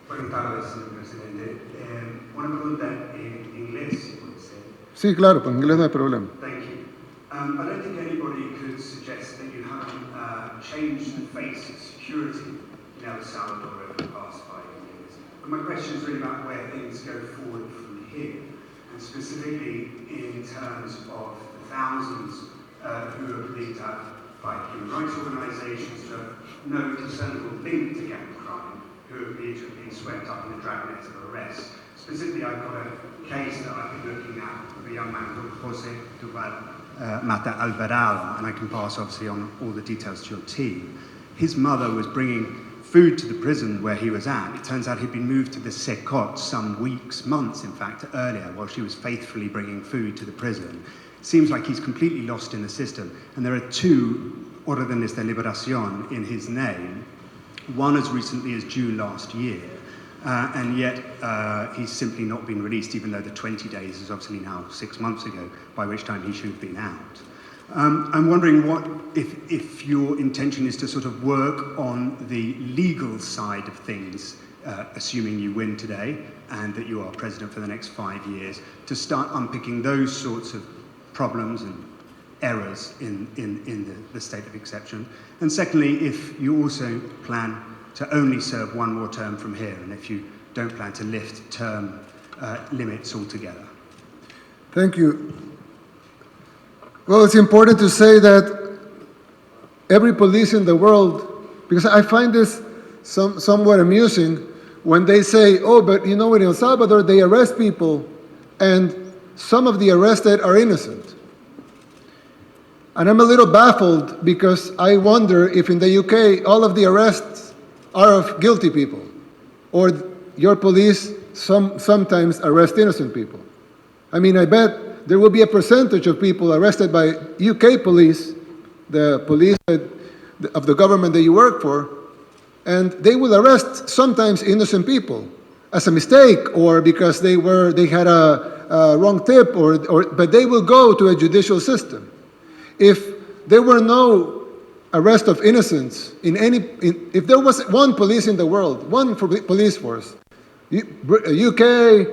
Buenas tardes, señor presidente. Una pregunta en inglés, si puede ser. Sí, claro, en inglés no hay problema. Thank you. I don't think anybody could suggest that you haven't changed the face of security in El Salvador over the past 5 years. But my question is really about where things go forward from here, and specifically in terms of the thousands who are believed by human rights organizations to have no discernible link to gang crime, who are believed to have been swept up in the dragnet of arrest. Specifically, I've got a case that I've been looking at of a young man called Jose Mata Alvarado, and I can pass obviously on all the details to your team. His mother was bringing food to the prison where he was at. It turns out he'd been moved to the Secot some weeks, months in fact, earlier, while she was faithfully bringing food to the prison. Seems like he's completely lost in the system, and there are 2 órdenes de liberación in his name, one as recently as June last year, and yet he's simply not been released, even though the 20 days is obviously now 6 months ago, by which time he should have been out. I'm wondering if your intention is to sort of work on the legal side of things, assuming you win today and that you are president for the next 5 years, to start unpicking those sorts of problems and errors in the state of exception. And secondly, if you also plan to only serve 1 more term from here, and if you don't plan to lift term limits altogether. Thank you. Well, it's important to say that every police in the world, because I find this somewhat amusing when they say, oh, but you know, in El Salvador, they arrest people, and some of the arrested are innocent. And I'm a little baffled because I wonder if in the UK, all of the arrests are of guilty people, or your police sometimes arrest innocent people. I mean, I bet there will be a percentage of people arrested by UK police, the police of the government that you work for, and they will arrest sometimes innocent people as a mistake, or because they had a wrong tip, but they will go to a judicial system. If there were no arrest of innocents if there was one police in the world, one police force, UK,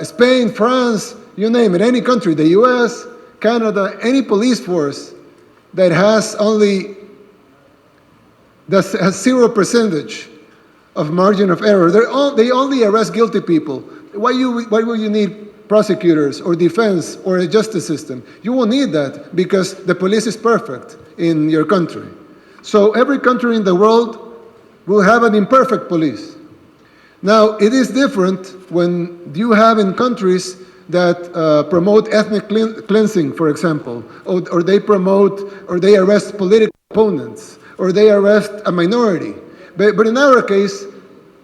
Spain, France, you name it, any country, the US, Canada, any police force that has only has 0% of margin of error, they only arrest guilty people. Why will you need prosecutors or defense or a justice system? You won't need that because the police is perfect in your country. So every country in the world will have an imperfect police. Now, it is different when you have in countries that promote ethnic cleansing, for example, or they arrest political opponents, or they arrest a minority. But in our case,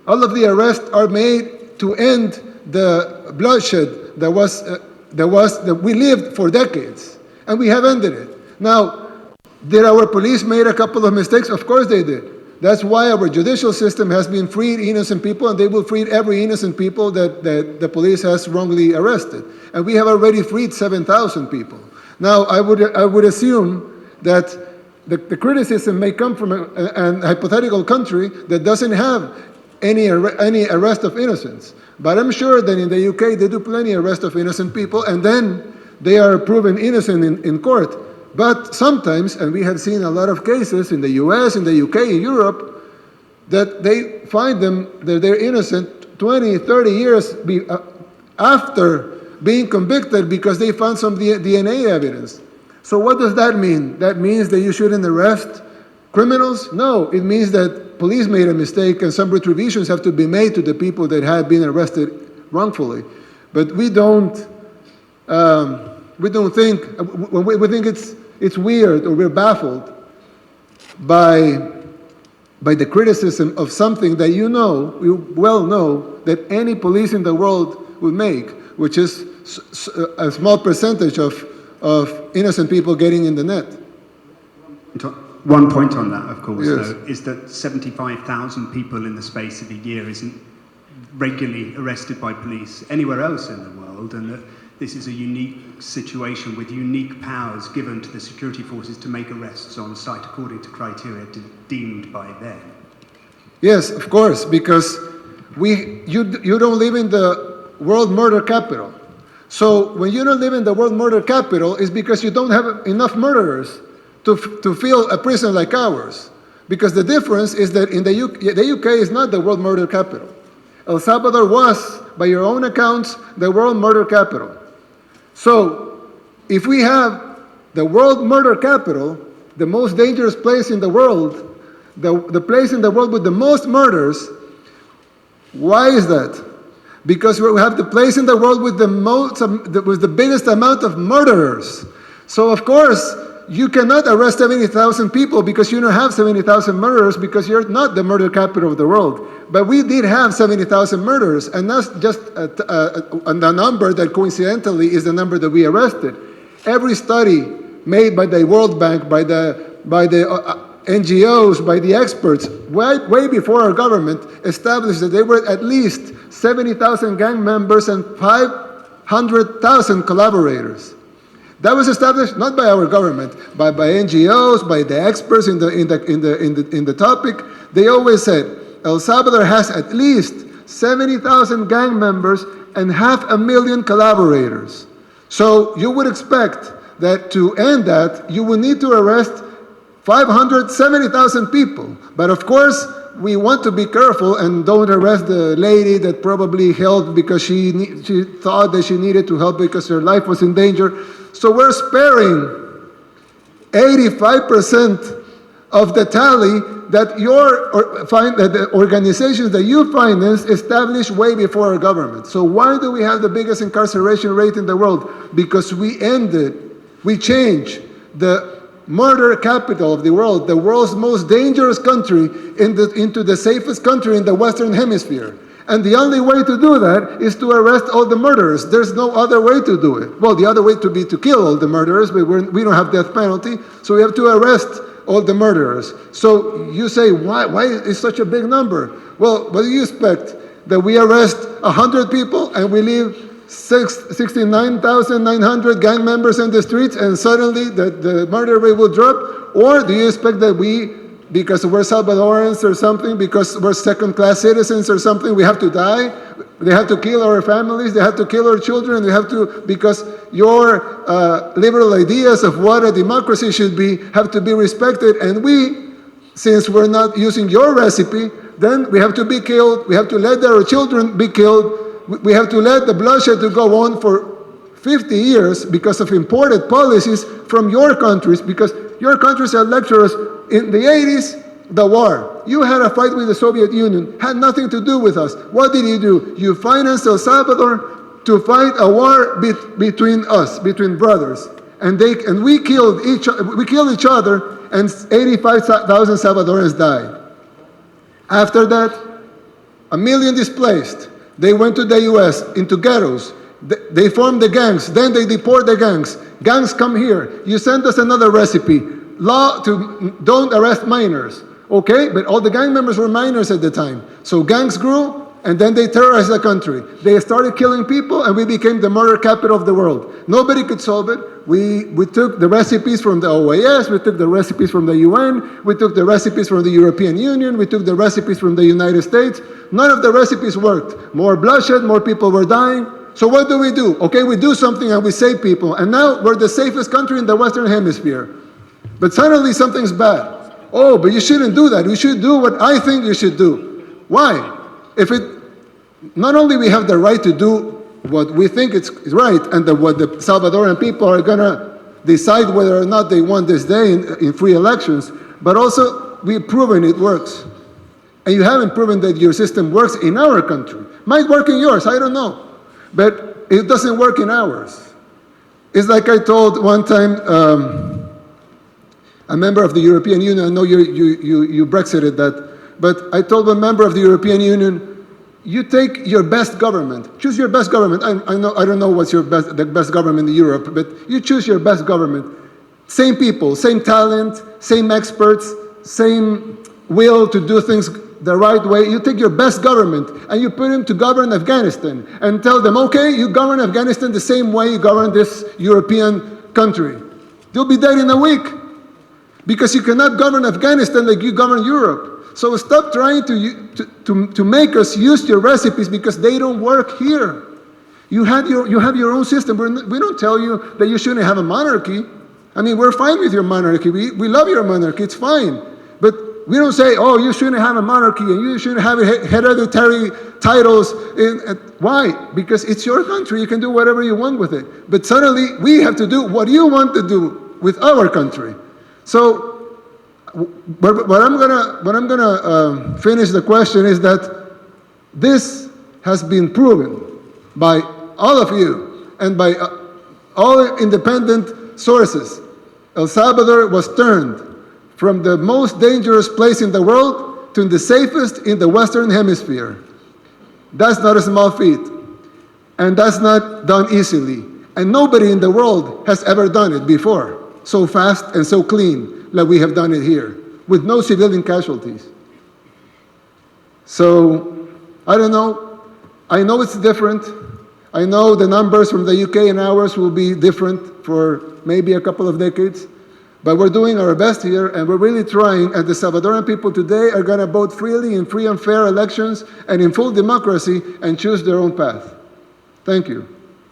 all of the arrests are made to end the bloodshed that we lived for decades, and we have ended it. Now, did our police made a couple of mistakes? Of course they did. That's why our judicial system has been freed innocent people, and they will free every innocent people that the police has wrongly arrested. And we have already freed 7,000 people. Now, I would assume that the criticism may come from a hypothetical country that doesn't have any arrest of innocents. But I'm sure that in the UK they do plenty of arrest of innocent people, and then they are proven innocent in court. But sometimes, and we have seen a lot of cases in the US, in the UK, in Europe, that they find them that they're innocent 20, 30 years after being convicted because they found some DNA evidence. So what does that mean? That means that you shouldn't arrest criminals? No, it means that police made a mistake and some retributions have to be made to the people that had been arrested wrongfully. But we don't think, we think it's weird, or we're baffled by the criticism of something that you well know that any police in the world would make, which is a small percentage of innocent people getting in the net. One point on that, of course, yes, though, is that 75,000 people in the space of a year isn't regularly arrested by police anywhere else in the world, and that this is a unique situation with unique powers given to the security forces to make arrests on site according to criteria deemed by them. Yes, of course, because you don't live in the world murder capital. So when you don't live in the world murder capital, it's because you don't have enough murderers to fill a prison like ours. Because the difference is that in the UK is not the world murder capital. El Salvador was, by your own accounts, the world murder capital. So if we have the world murder capital, the most dangerous place in the world, the place in the world with the most murders, why is that? Because we have the place in the world with the biggest amount of murderers. So of course, you cannot arrest 70,000 people because you don't have 70,000 murderers because you're not the murder capital of the world. But we did have 70,000 murderers, and that's just a number that coincidentally is the number that we arrested. Every study made by the World Bank, by the NGOs, by the experts, way before our government, established that there were at least 70,000 gang members and 500,000 collaborators. That was established not by our government, but by NGOs, by the experts in the topic. They always said El Salvador has at least 70,000 gang members and 500,000 collaborators. So you would expect that to end that, you would need to arrest 570,000 people. But of course, we want to be careful and don't arrest the lady that probably helped because she thought that she needed to help because her life was in danger. So we're sparing 85% of the tally that the organizations that you finance established way before our government. So why do we have the biggest incarceration rate in the world? Because we changed the murder capital of the world's most dangerous country, into the safest country in the Western Hemisphere. And the only way to do that is to arrest all the murderers. There's no other way to do it. Well, the other way to be to kill all the murderers, but we don't have death penalty, so we have to arrest all the murderers. So you say, why is such a big number? Well, what do you expect? That we arrest 100 people and we leave 69,900 gang members in the streets and suddenly the murder rate will drop? Or do you expect that because we're Salvadorans or something, because we're second-class citizens or something, we have to die? They have to kill our families, they have to kill our children, because your liberal ideas of what a democracy should be have to be respected, and since we're not using your recipe, then we have to be killed, we have to let our children be killed, we have to let the bloodshed to go on for 50 years because of imported policies from your countries, because your countries had lectured us in the 80s, the war. You had a fight with the Soviet Union, had nothing to do with us. What did you do? You financed El Salvador to fight a war between us, between brothers. And we killed each other, and 85,000 Salvadorans died. After that, 1 million displaced. They went to the US, into ghettos. They formed the gangs. Then they deport the gangs. Gangs come here. You send us another recipe. Law to don't arrest minors. Okay, but all the gang members were minors at the time. So gangs grew, and then they terrorized the country. They started killing people, and we became the murder capital of the world. Nobody could solve it. We took the recipes from the OAS, we took the recipes from the UN, we took the recipes from the European Union, we took the recipes from the United States. None of the recipes worked. More bloodshed, more people were dying. So what do? Okay, we do something and we save people. And now we're the safest country in the Western Hemisphere. But suddenly something's bad. Oh, but you shouldn't do that. You should do what I think you should do. Why? Not only we have the right to do what we think is right, and what the Salvadoran people are going to decide whether or not they want this day in free elections, but also we've proven it works. And you haven't proven that your system works in our country. Might work in yours, I don't know. But it doesn't work in ours. It's like I told one time a member of the European Union, I know you Brexited that, but I told a member of the European Union, you take your best government, choose your best government. I don't know what's the best government in Europe, but you choose your best government. Same people, same talent, same experts, same will to do things the right way. You take your best government and you put him to govern Afghanistan and tell them, okay, you govern Afghanistan the same way you govern this European country. They'll be dead in a week. Because you cannot govern Afghanistan like you govern Europe. So stop trying to make us use your recipes because they don't work here. You have your own system. We don't tell you that you shouldn't have a monarchy. I mean, we're fine with your monarchy. We love your monarchy. It's fine. But we don't say, oh, you shouldn't have a monarchy and you shouldn't have hereditary titles. Why? Because it's your country. You can do whatever you want with it. But suddenly, we have to do what you want to do with our country. So, what I'm gonna finish the question is that this has been proven by all of you and by all independent sources. El Salvador was turned from the most dangerous place in the world to the safest in the Western Hemisphere. That's not a small feat, and that's not done easily. And nobody in the world has ever done it before, so fast and so clean like we have done it here, with no civilian casualties. So, I don't know. I know it's different. I know the numbers from the UK and ours will be different for maybe a couple of decades. But we're doing our best here, and we're really trying, and the Salvadoran people today are going to vote freely in free and fair elections and in full democracy and choose their own path. Thank you.